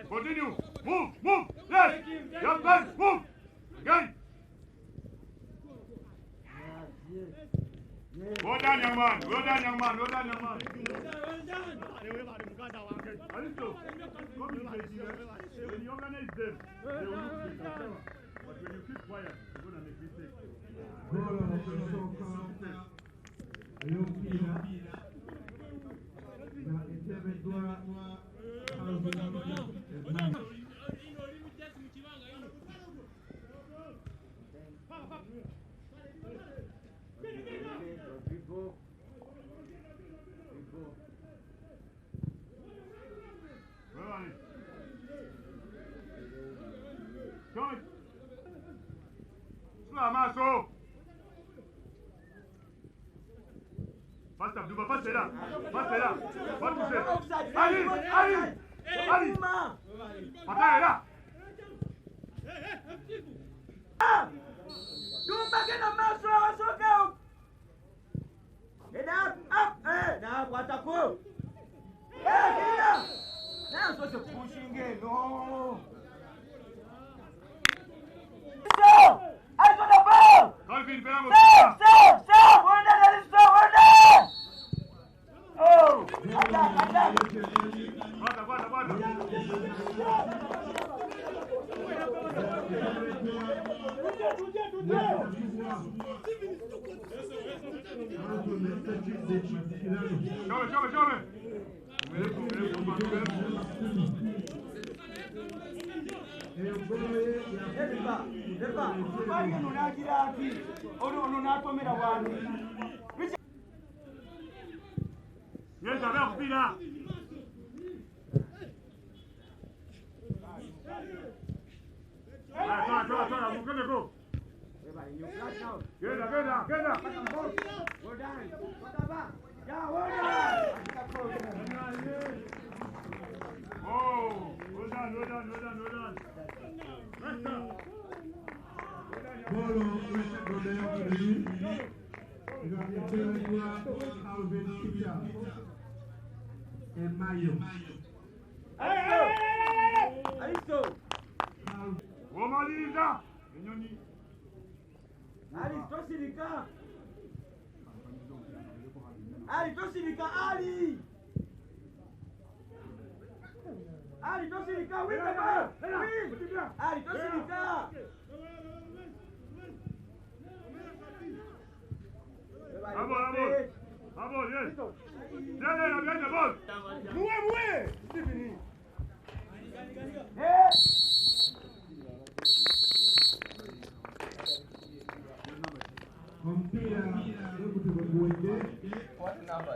Continue. Move. Yes. Young man, move. Again. Go down, young man. When you organize them, they will look at you. But when you keep quiet, you're going to make mistakes. Passe là. Va toucher. Ali. Attends, là. Calvin, pegamos. Guarda. Chove. Yes, aveva fila. Torna, mucchete go. Queda. Go down. Oh, well done. Womaliza. Ali tosirika. Vamos, yes. Viene, vos. Mueve. What number?